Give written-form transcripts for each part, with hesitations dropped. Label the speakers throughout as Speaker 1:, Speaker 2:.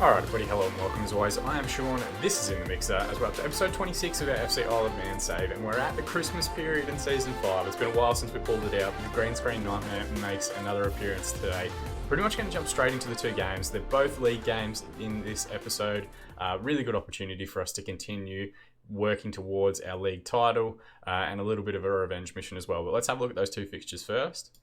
Speaker 1: Alright everybody, hello and welcome as always. I am Sean, this is In The Mixer, as we're up to episode 26 of our FC Isle of Man save, and we're at the Christmas period in Season 5. It's been a while since we pulled it out, but the green screen nightmare makes another appearance today. Pretty much going to jump straight into the two games. They're both league games in this episode. Really good opportunity for us to continue working towards our league title and a little bit of a revenge mission as well. But let's have a look at those two fixtures first.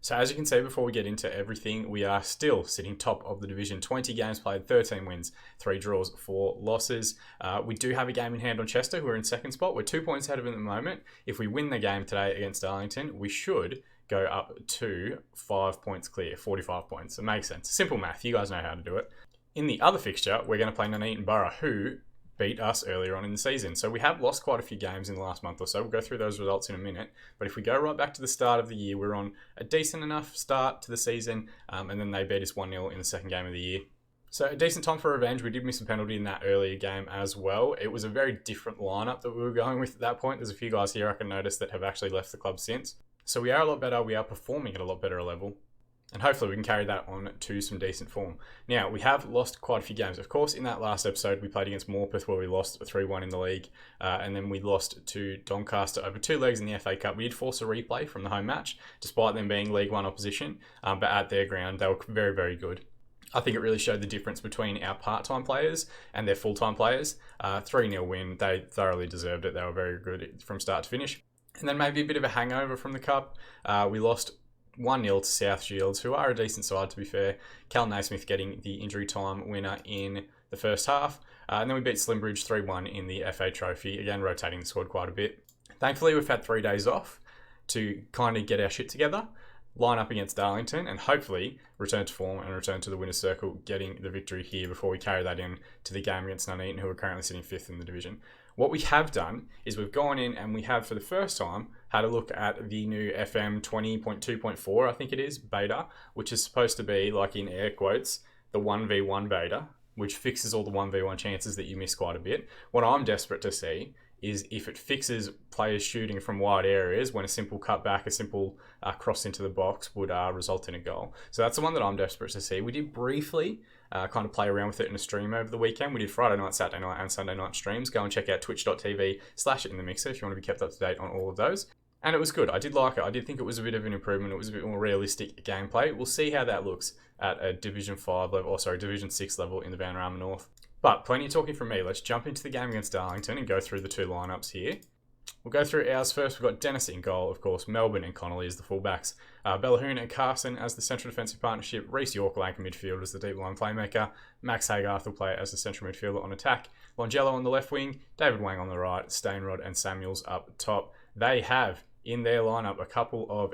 Speaker 1: So as you can see, before we get into everything, we are still sitting top of the division. 20 games played, 13 wins, 3 draws, 4 losses. We do have a game in hand on Chester, who are in second spot. We're 2 points ahead of them at the moment. If we win the game today against Darlington, we should go up to 5 points clear, 45 points. It makes sense. Simple math. You guys know how to do it. In the other fixture, we're going to play Nuneaton Borough, who beat us earlier on in the season. So we have lost quite a few games in the last month or so. We'll go through those results in a minute. But if we go right back to the start of the year, we're on a decent enough start to the season. And then they beat us 1-0 in the second game of the year. So a decent time for revenge. We did miss a penalty in that earlier game as well. It was a very different lineup that we were going with at that point. There's a few guys here I can notice that have actually left the club since. So we are a lot better. We are performing at a lot better level. And hopefully we can carry that on to some decent form. Now, we have lost quite a few games. Of course, in that last episode, we played against Morpeth where we lost 3-1 in the league. And then we lost to Doncaster over 2 legs in the FA Cup. We did force a replay from the home match, despite them being League 1 opposition. But at their ground, they were very, very good. I think it really showed the difference between our part-time players and their full-time players. 3-0 win. They thoroughly deserved it. They were very good from start to finish. And then maybe a bit of a hangover from the Cup. We lost 1-0 to South Shields, who are a decent side to be fair. Cal Naismith getting the injury time winner in the first half. And then we beat Slimbridge 3-1 in the FA Trophy, again rotating the squad quite a bit. Thankfully we've had 3 days off to kind of get our shit together, line up against Darlington, and hopefully return to form and return to the winner's circle, getting the victory here before we carry that in to the game against Nuneaton, who are currently sitting 5th in the division. What we have done is we've gone in and we have, for the first time, had a look at the new FM20.2.4, I think it is, beta, which is supposed to be, like in air quotes, the 1v1 beta, which fixes all the 1v1 chances that you miss quite a bit. What I'm desperate to see is if it fixes players shooting from wide areas when a simple cutback, a simple cross into the box would result in a goal. So that's the one that I'm desperate to see. We did briefly kind of play around with it in a stream over the weekend. We did Friday night, Saturday night and Sunday night streams. Go and check out twitch.tv/InTheMixer if you want to be kept up to date on all of those. And it was good. I did like it. I did think it was a bit of an improvement. It was a bit more realistic gameplay. We'll see how that looks at a Division 5 level, or sorry, Division 6 level in the Vanarama North. But plenty of talking from me. Let's jump into the game against Darlington and go through the 2 lineups here. We'll go through ours first. We've got Dennis in goal, of course. Melbourne and Connolly as the fullbacks. Bellahoon and Carson as the central defensive partnership. Reece York, anchor midfield, as the deep line playmaker. Max Haygarth will play as the central midfielder on attack. Longello on the left wing. David Wang on the right. Stainrod and Samuels up top. They have in their lineup a couple of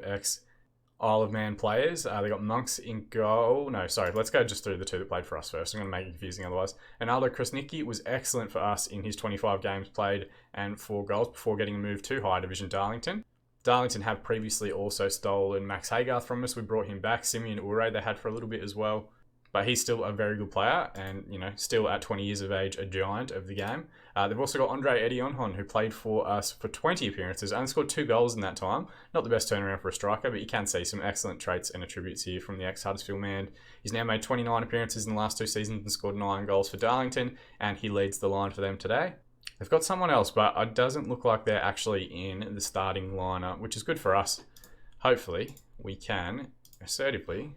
Speaker 1: Isle of Man players. They got Monks in goal. No, sorry. Let's go just through the 2 that played for us first. I'm going to make it confusing otherwise. And Aldo Krasnicki was excellent for us in his 25 games played and 4 goals before getting moved to higher division Darlington. Darlington have previously also stolen Max Haygarth from us. We brought him back. Simeon Ure they had for a little bit as well. But he's still a very good player and, still at 20 years of age, a giant of the game. They've also got Andre Edionhon, who played for us for 20 appearances, only scored 2 goals in that time. Not the best turnaround for a striker, but you can see some excellent traits and attributes here from the ex-Huddersfield man. He's now made 29 appearances in the last 2 seasons and scored 9 goals for Darlington, and he leads the line for them today. They've got someone else, but it doesn't look like they're actually in the starting lineup, which is good for us. Hopefully, we can assertively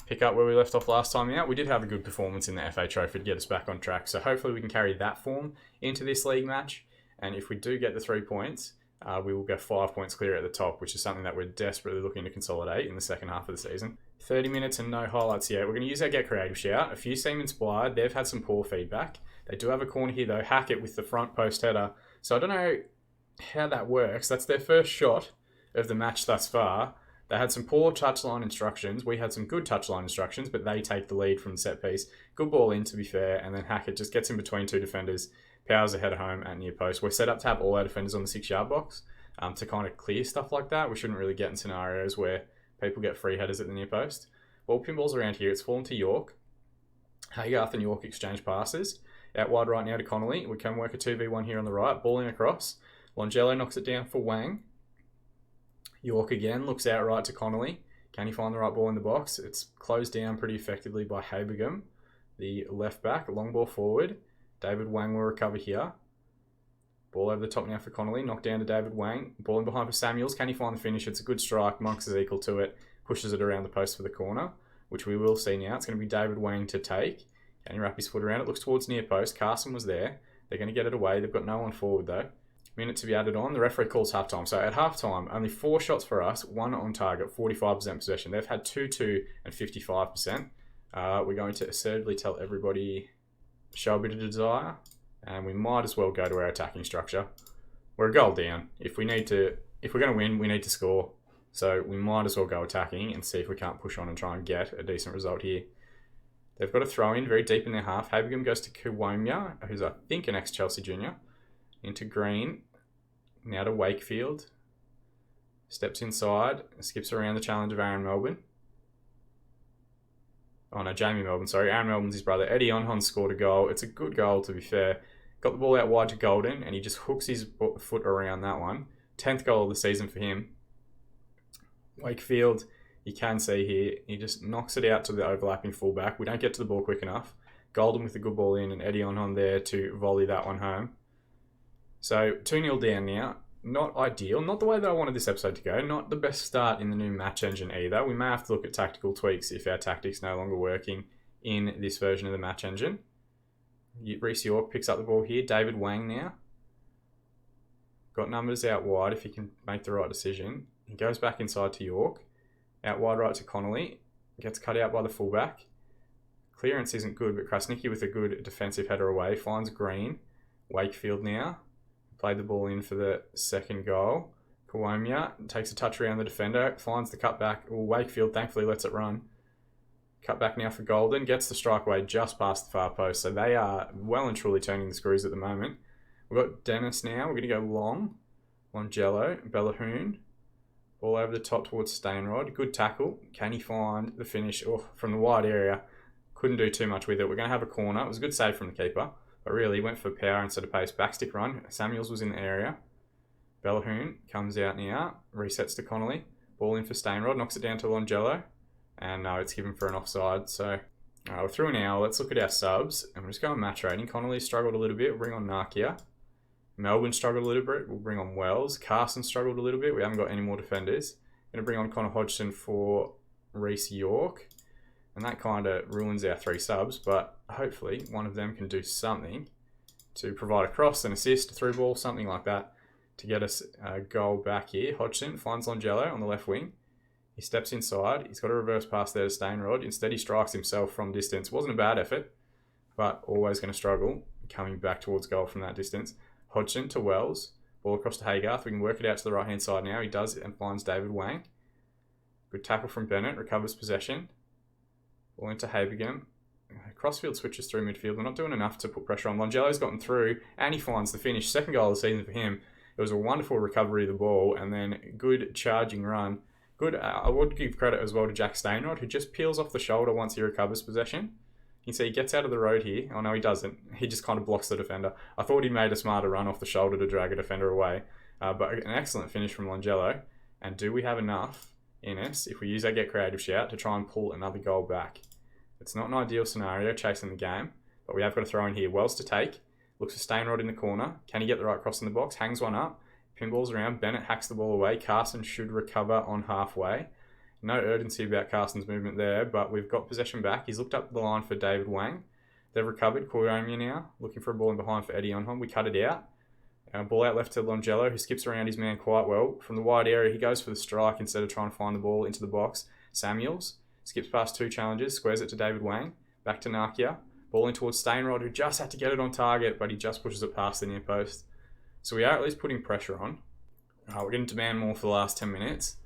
Speaker 1: pick up where we left off last time out. We did have a good performance in the FA Trophy to get us back on track, so hopefully we can carry that form into this league match. And if we do get the 3 points, we will go 5 points clear at the top, which is something that we're desperately looking to consolidate in the second half of the season. 30 minutes and no highlights yet. We're going to use our Get Creative shout. A few seem inspired. They've had some poor feedback. They do have a corner here though, Hackett with the front post header. So I don't know how that works. That's their first shot of the match thus far. They had some poor touchline instructions. We had some good touchline instructions, but they take the lead from the set piece. Good ball in, to be fair, and then Hackett just gets in between 2 defenders, powers ahead home at near post. We're set up to have all our defenders on the 6-yard box to kind of clear stuff like that. We shouldn't really get in scenarios where people get free headers at the near post. Ball pinballs around here. It's fallen to York. Haygarth and York exchange passes. Out wide right now to Connolly. We can work a 2v1 here on the right. Ball in across. Longello knocks it down for Wang. York again looks out right to Connolly. Can he find the right ball in the box? It's closed down pretty effectively by Habergum, the left back. Long ball forward. David Wang will recover here. Ball over the top now for Connolly. Knocked down to David Wang. Ball in behind for Samuels. Can he find the finish? It's a good strike. Monks is equal to it. Pushes it around the post for the corner, which we will see now. It's going to be David Wang to take. Can he wrap his foot around it? Looks towards near post. Carson was there. They're going to get it away. They've got no one forward though. Minute to be added on. The referee calls halftime. So at halftime, only 4 shots for us, 1 on target, 45% possession. They've had 2-2 and 55%. We're going to assertively tell everybody, show a bit of desire, and we might as well go to our attacking structure. We're a goal down. If we're going to win, we need to score. So we might as well go attacking and see if we can't push on and try and get a decent result here. They've got a throw in very deep in their half. Habergum goes to Kiwomya, who's I think an ex-Chelsea junior. Into Green, now to Wakefield, steps inside, skips around the challenge of Aaron Melbourne. Oh no, Jamie Melbourne, sorry. Aaron Melbourne's his brother. Eddie Onhon scored a goal. It's a good goal, to be fair. Got the ball out wide to Golden, and he just hooks his foot around that one. 10th goal of the season for him. Wakefield, you can see here, he just knocks it out to the overlapping fullback. We don't get to the ball quick enough. Golden with the good ball in, and Eddie Onhon there to volley that one home. So 2-0 down now. Not ideal. Not the way that I wanted this episode to go. Not the best start in the new match engine either. We may have to look at tactical tweaks if our tactics no longer working in this version of the match engine. Reece York picks up the ball here. David Wang now. Got numbers out wide if he can make the right decision. He goes back inside to York. Out wide right to Connolly. Gets cut out by the fullback. Clearance isn't good, but Krasnicki with a good defensive header away. Finds Green. Wakefield now. Played the ball in for the second goal. Kiwomya takes a touch around the defender, finds the cutback. Wakefield thankfully lets it run. Cutback now for Golden, gets the strike away just past the far post. So they are well and truly turning the screws at the moment. We've got Dennis now. We're going to go long. Longello, Bellahoon. Ball over the top towards Stainrod. Good tackle. Can he find the finish? From the wide area. Couldn't do too much with it. We're going to have a corner. It was a good save from the keeper. But really, went for power instead of pace. Backstick run. Samuels was in the area. Bellahoon comes out now. Resets to Connolly. Ball in for Stainrod. Knocks it down to Longello. And no, it's given for an offside. So we're through an hour. Let's look at our subs. And we're just going match rating. Connolly struggled a little bit. We'll bring on Nakia. Melbourne struggled a little bit. We'll bring on Wells. Carson struggled a little bit. We haven't got any more defenders. Going to bring on Connor Hodgson for Reece York. And that kind of ruins our 3 subs, but hopefully one of them can do something to provide a cross, an assist, a through ball, something like that to get us a goal back here. Hodgson finds Longello on the left wing. He steps inside. He's got a reverse pass there to Stainrod. Instead, he strikes himself from distance. Wasn't a bad effort, but always going to struggle coming back towards goal from that distance. Hodgson to Wells. Ball across to Haygarth. We can work it out to the right-hand side now. He does and finds David Wang. Good tackle from Bennett. Recovers possession. Ball into Habergum. Crossfield switches through midfield. We're not doing enough to put pressure on. Longello's gotten through, and he finds the finish. Second goal of the season for him. It was a wonderful recovery of the ball, and then good charging run. Good. I would give credit as well to Jack Stainrod, who just peels off the shoulder once he recovers possession. You can see he gets out of the road here. Oh no, he doesn't. He just kind of blocks the defender. I thought he made a smarter run off the shoulder to drag a defender away. But an excellent finish from Longello. And do we have enough in us, if we use our Get Creative shout, to try and pull another goal back? It's not an ideal scenario chasing the game, but we have got to throw in here. Wells to take. Looks for Stainrod in the corner. Can he get the right cross in the box? Hangs one up. Pinballs around. Bennett hacks the ball away. Carson should recover on halfway. No urgency about Carson's movement there, but we've got possession back. He's looked up the line for David Wang. They've recovered. Kiwomya now, looking for a ball in behind for Eddie Onhon. We cut it out. Ball out left to Longello, who skips around his man quite well. From the wide area, he goes for the strike instead of trying to find the ball into the box. Samuels skips past 2 challenges, squares it to David Wang. Back to Nakia. Ball in towards Stainrod, who just had to get it on target, but he just pushes it past the near post. So we are at least putting pressure on. We're going to demand more for the last 10 minutes.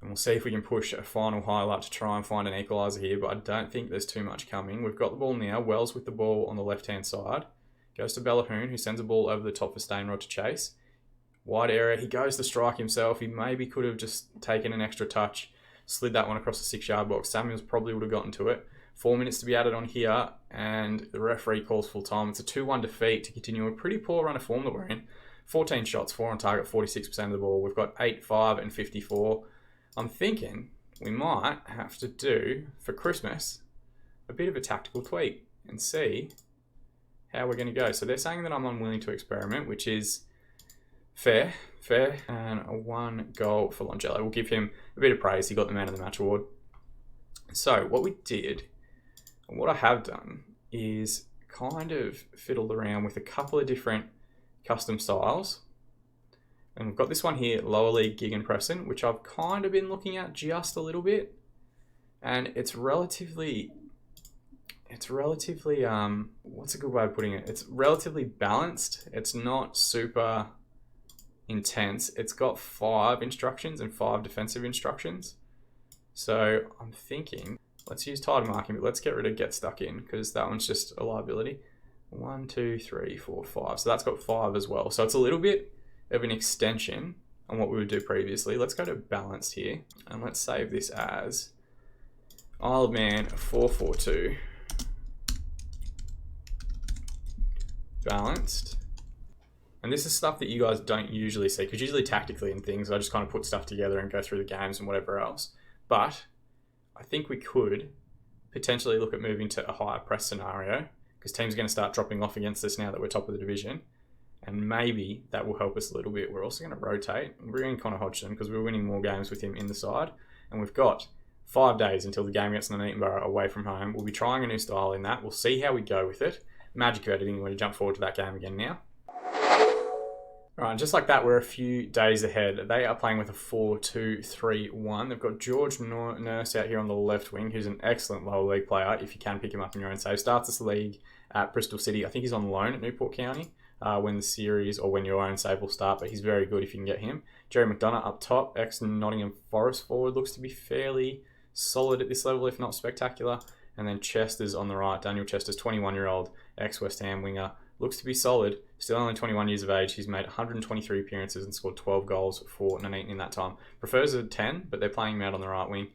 Speaker 1: And we'll see if we can push a final highlight to try and find an equaliser here, but I don't think there's too much coming. We've got the ball now. Wells with the ball on the left-hand side. Goes to Bellahoon, who sends a ball over the top for Stainrod to chase. Wide area. He goes to strike himself. He maybe could have just taken an extra touch, slid that one across the 6-yard box. Samuels probably would have gotten to it. 4 minutes to be added on here, and the referee calls full time. It's a 2-1 defeat to continue a pretty poor run of form that we're in. 14 shots, 4 on target, 46% of the ball. We've got 8, 5, and 54. I'm thinking we might have to do, for Christmas, a bit of a tactical tweak and see how we're going to go. So they're saying that I'm unwilling to experiment, which is fair, and a 1 goal for Longello. We'll give him a bit of praise. He got the man of the match award. So what we did, and what I have done, is kind of fiddled around with a couple of different custom styles. And we've got this one here, Lower League Gegenpressen, which I've kind of been looking at just a little bit. And it's relatively, what's a good way of putting it? It's relatively balanced. It's not super intense. It's got 5 instructions and 5 defensive instructions. So I'm thinking, let's use title marking, but let's get rid of get stuck in, because that one's just a liability. 1, 2, 3, 4, 5. So that's got 5 as well. So it's a little bit of an extension on what we would do previously. Let's go to balanced here, and let's save this as Isle of Man 442 balanced. And this is stuff that you guys don't usually see, because usually tactically and things, I just kind of put stuff together and go through the games and whatever else. But I think we could potentially look at moving to a higher press scenario, because teams are going to start dropping off against us now that we're top of the division. And maybe that will help us a little bit. We're also going to rotate. We're bringing Connor Hodgson because we're winning more games with him in the side. And we've got 5 days until the game against Nuneaton Borough away from home. We'll be trying a new style in that. We'll see how we go with it. Magic of editing. We're going to jump forward to that game again now. All right, just like that, we're a few days ahead. They are playing with a 4-2-3-1. They've got George Nurse out here on the left wing, who's an excellent lower league player, if you can pick him up in your own save. Starts this league at Bristol City. I think he's on loan at Newport County when the series or when your own save will start, but he's very good if you can get him. Jerry McDonough up top, ex-Nottingham Forest forward, looks to be fairly solid at this level, if not spectacular. And then Chester's on the right. Daniel Chester's 21-year-old ex-West Ham winger. Looks to be solid. Still only 21 years of age. He's made 123 appearances and scored 12 goals for Nuneaton in that time. Prefers a 10, but they're playing him out on the right wing.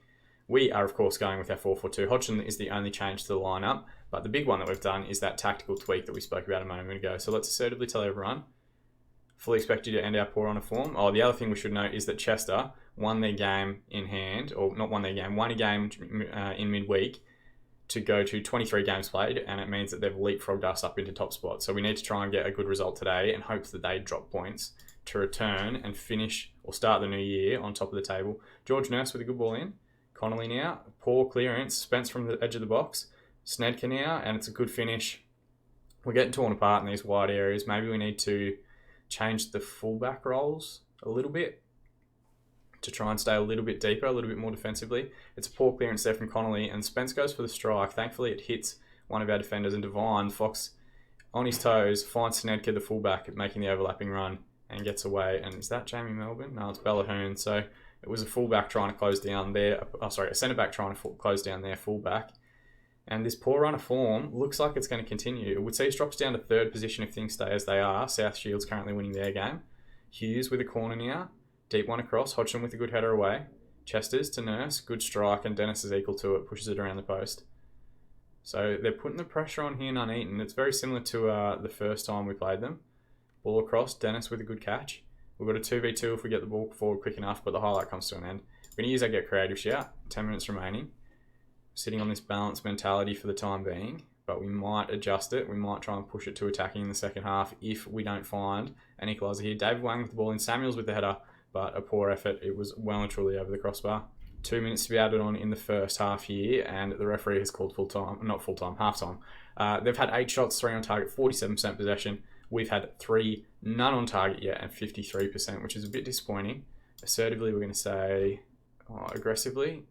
Speaker 1: We are, of course, going with our 4-4-2. Hodgson is the only change to the lineup, but the big one that we've done is that tactical tweak that we spoke about a moment ago. So let's assertively tell everyone, fully expect you to end our poor honour form. Oh, the other thing we should note is that Chester won their game in hand, or not won their game, won a game in midweek to go to 23 games played, and it means that they've leapfrogged us up into top spot. So we need to try and get a good result today in hopes that they drop points to return and finish or start the new year on top of the table. George Nurse with a good ball in. Connolly now, poor clearance. Spence from the edge of the box. Snedker now, and it's a good finish. We're getting torn apart in these wide areas. Maybe we need to change the fullback roles a little bit to try and stay a little bit deeper, a little bit more defensively. It's a poor clearance there from Connolly, and Spence goes for the strike. Thankfully, it hits one of our defenders, and Devine Fox, on his toes, finds Snedker, the fullback, making the overlapping run and gets away. And is that Jamie Melbourne? No, it's Bellahoon. So it was a fullback trying to close down their... a centre-back trying to close down their fullback. And this poor run of form looks like it's going to continue. It would see us drops down to 3rd position if things stay as they are. South Shields currently winning their game. Hughes with a corner now. Deep one across. Hodgson with a good header away. Chester's to Nurse. Good strike, and Dennis is equal to it. Pushes it around the post. So they're putting the pressure on here, Nuneaton. It's very similar to the first time we played them. Ball across. Dennis with a good catch. We've got a 2v2 if we get the ball forward quick enough, but the highlight comes to an end. We're going to use our get creative shout. 10 minutes remaining. Sitting on this balanced mentality for the time being, but we might adjust it. We might try and push it to attacking in the second half if we don't find an equaliser here. David Wang with the ball in. Samuels with the header, but a poor effort. It was well and truly over the crossbar. 2 minutes to be added on in the first half here, and the referee has called half-time. They've had 8 shots, 3 on target, 47% possession. We've had 3, none on target yet, and 53%, which is a bit disappointing. Assertively, we're going to say, aggressively,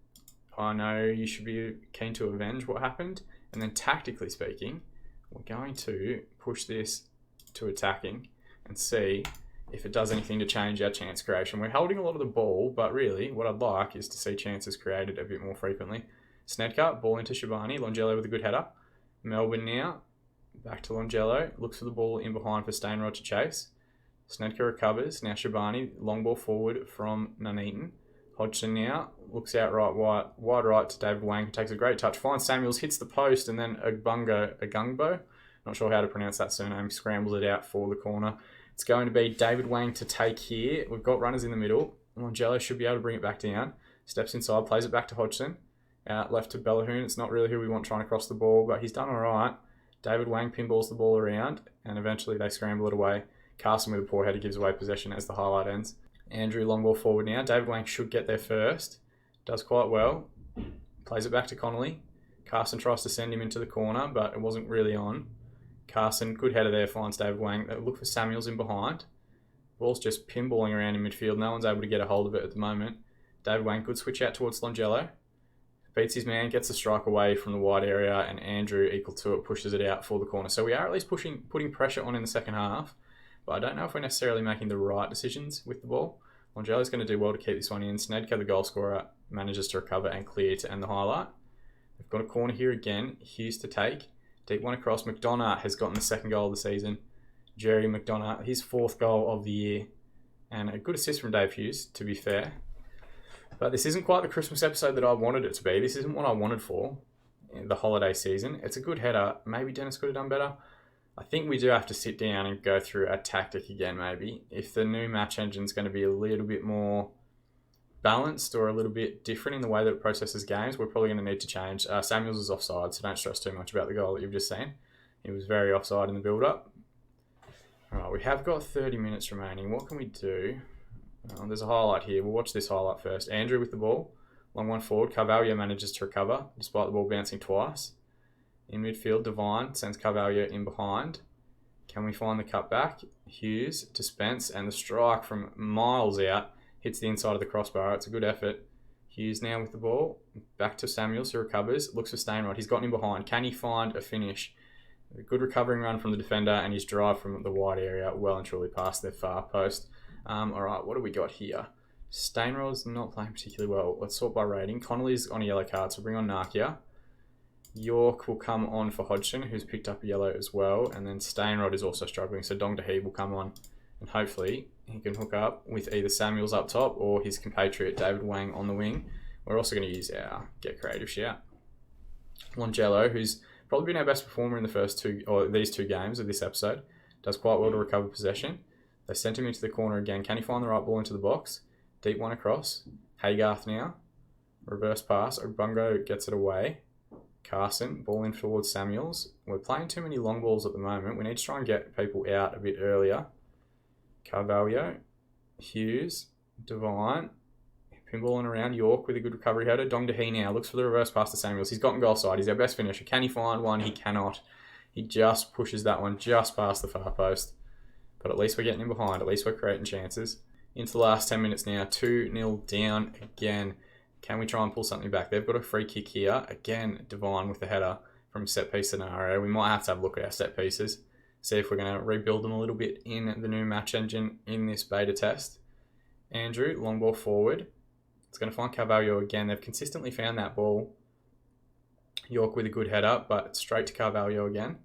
Speaker 1: I know you should be keen to avenge what happened. And then tactically speaking, we're going to push this to attacking and see if it does anything to change our chance creation. We're holding a lot of the ball, but really what I'd like is to see chances created a bit more frequently. Snedker, ball into Shabani. Longello with a good header. Melbourne now, back to Longello. Looks for the ball in behind for Stainrod to chase. Snedker recovers. Now Shabani, long ball forward from Nuneaton. Hodgson now looks out wide right to David Wang, who takes a great touch, finds Samuels, hits the post, and then Agungbo, not sure how to pronounce that surname, scrambles it out for the corner. It's going to be David Wang to take here. We've got runners in the middle. Longello should be able to bring it back down. Steps inside, plays it back to Hodgson. Out left to Bellahoon. It's not really who we want trying to cross the ball, but he's done all right. David Wang pinballs the ball around, and eventually they scramble it away. Carson with a poor header gives away possession as the highlight ends. Andrew long ball forward now. David Wang should get there first. Does quite well. Plays it back to Connolly. Carson tries to send him into the corner, but it wasn't really on. Carson, good header there, finds David Wang. They look for Samuels in behind. Ball's just pinballing around in midfield. No one's able to get a hold of it at the moment. David Wang, good switch out towards Longello. Beats his man, gets the strike away from the wide area, and Andrew, equal to it, pushes it out for the corner. So we are at least putting pressure on in the second half, but I don't know if we're necessarily making the right decisions with the ball. Longello's going to do well to keep this one in. Snedko, the goal scorer, manages to recover and clear to end the highlight. We've got a corner here again. Hughes to take. Deep one across. McDonough has gotten the second goal of the season. Jerry McDonough, his 4th goal of the year. And a good assist from Dave Hughes, to be fair. But this isn't quite the Christmas episode that I wanted it to be. This isn't what I wanted for the holiday season. It's a good header. Maybe Dennis could have done better. I think we do have to sit down and go through a tactic again, maybe. If the new match engine's going to be a little bit more balanced or a little bit different in the way that it processes games, we're probably going to need to change. Samuels is offside, so don't stress too much about the goal that you've just seen. He was very offside in the build-up. All right, we have got 30 minutes remaining. What can we do? There's a highlight here. We'll watch this highlight first. Andrew with the ball. Long one forward. Carvalho manages to recover, despite the ball bouncing twice. In midfield, Devine sends Carvalho in behind. Can we find the cutback? Hughes to Spence, and the strike from miles out hits the inside of the crossbar. It's a good effort. Hughes now with the ball. Back to Samuels, who recovers. Looks for Stainrod. He's gotten him behind. Can he find a finish? A good recovering run from the defender, and his drive from the wide area well and truly past their far post. All right, what do we got here? Stainrod's not playing particularly well. Let's sort by rating. Connolly's on a yellow card, so bring on Narkia. York will come on for Hodgson, who's picked up a yellow as well. And then Stainrod is also struggling, so Dong Dahi will come on. And hopefully he can hook up with either Samuels up top or his compatriot David Wang on the wing. We're also going to use our Get Creative shout. Longello, who's probably been our best performer in the first these two games of this episode, does quite well to recover possession. They sent him into the corner again. Can he find the right ball into the box? Deep one across. Haygarth now. Reverse pass. Obungo gets it away. Carson, ball in towards Samuels. We're playing too many long balls at the moment. We need to try and get people out a bit earlier. Carvalho. Hughes. Devine. Pinballing around. York with a good recovery header. Dong Dahi now looks for the reverse pass to Samuels. He's gotten goal side. He's our best finisher. Can he find one? He cannot. He just pushes that one just past the far post. But at least we're getting in behind. At least we're creating chances. Into the last 10 minutes now. 2-0 down again. Can we try and pull something back? They've got a free kick here. Again, Devine with the header from set piece scenario. We might have to have a look at our set pieces. See if we're going to rebuild them a little bit in the new match engine in this beta test. Andrew, long ball forward. It's going to find Carvalho again. They've consistently found that ball. York with a good header, but straight to Carvalho again.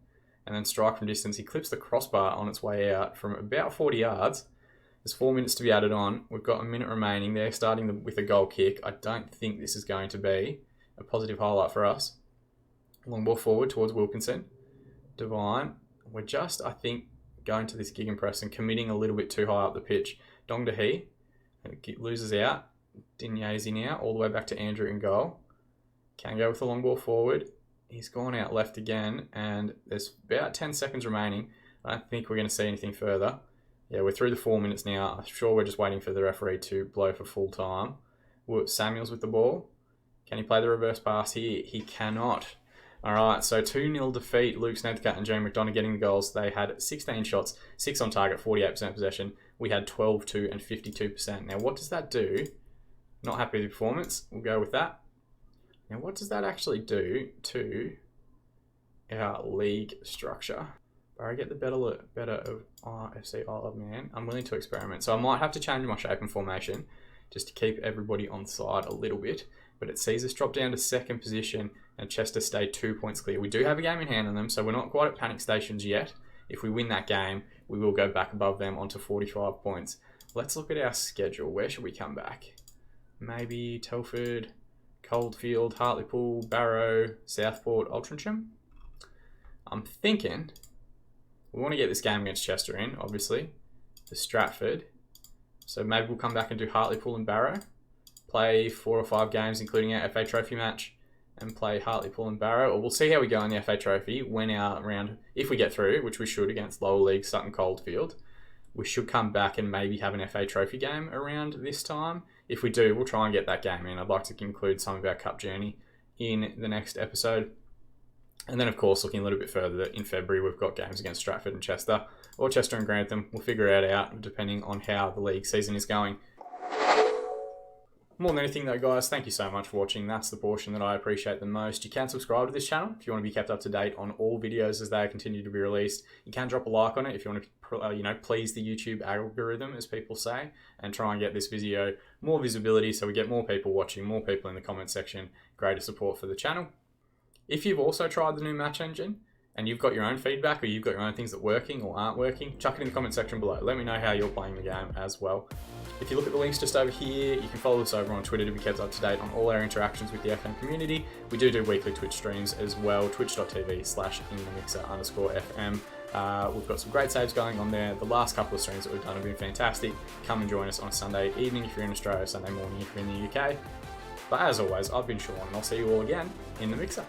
Speaker 1: And then strike from distance. He clips the crossbar on its way out from about 40 yards. There's 4 minutes to be added on. We've got a minute remaining. They're starting with a goal kick. I don't think this is going to be a positive highlight for us. Long ball forward towards Wilkinson. Devine. We're just, I think, going to this gegenpress and committing a little bit too high up the pitch. Dong Dahi loses out. Dinyazi now, all the way back to Andrew in goal. Can go with the long ball forward. He's gone out left again, and there's about 10 seconds remaining. I don't think we're going to see anything further. Yeah, we're through the 4 minutes now. I'm sure we're just waiting for the referee to blow for full time. Samuels with the ball. Can he play the reverse pass here? He cannot. All right, so 2-0 defeat. Luke Snedcat and Jamie McDonough getting the goals. They had 16 shots, 6 on target, 48% possession. We had 12-2 and 52%. Now, what does that do? Not happy with the performance. We'll go with that. Now, what does that actually do to our league structure? I get the better of FC Isle of Man. I'm willing to experiment. So I might have to change my shape and formation just to keep everybody on side a little bit. But it sees us drop down to second position and Chester stay 2 points clear. We do have a game in hand on them, so we're not quite at panic stations yet. If we win that game, we will go back above them onto 45 points. Let's look at our schedule. Where should we come back? Maybe Telford, Coldfield, Hartlepool, Barrow, Southport, Altrincham. I'm thinking we want to get this game against Chester in, obviously, for Stratford. So maybe we'll come back and do Hartlepool and Barrow. play 4 or 5 games, including our FA Trophy match, and play Hartlepool and Barrow. Or we'll see how we go in the FA Trophy when our round, if we get through, which we should against lower league Sutton Coldfield. We should come back and maybe have an FA Trophy game around this time. If we do, we'll try and get that game in. I'd like to include some of our cup journey in the next episode. And then, of course, looking a little bit further, in February, we've got games against Stratford and Chester, or Chester and Grantham. We'll figure it out depending on how the league season is going. More than anything though, guys, thank you so much for watching. That's the portion that I appreciate the most. You can subscribe to this channel if you want to be kept up to date on all videos as they continue to be released. You can drop a like on it if you want to, please the YouTube algorithm, as people say, and try and get this video more visibility so we get more people watching, more people in the comment section, greater support for the channel. If you've also tried the new match engine and you've got your own feedback or you've got your own things that are working or aren't working, chuck it in the comment section below. Let me know how you're playing the game as well. If you look at the links just over here, you can follow us over on Twitter to be kept up to date on all our interactions with the FM community. We do weekly Twitch streams as well, twitch.tv/inthemixer_FM. We've got some great saves going on there. The last couple of streams that we've done have been fantastic. Come and join us on a Sunday evening if you're in Australia, Sunday morning if you're in the UK. But as always, I've been Sean and I'll see you all again in the Mixer.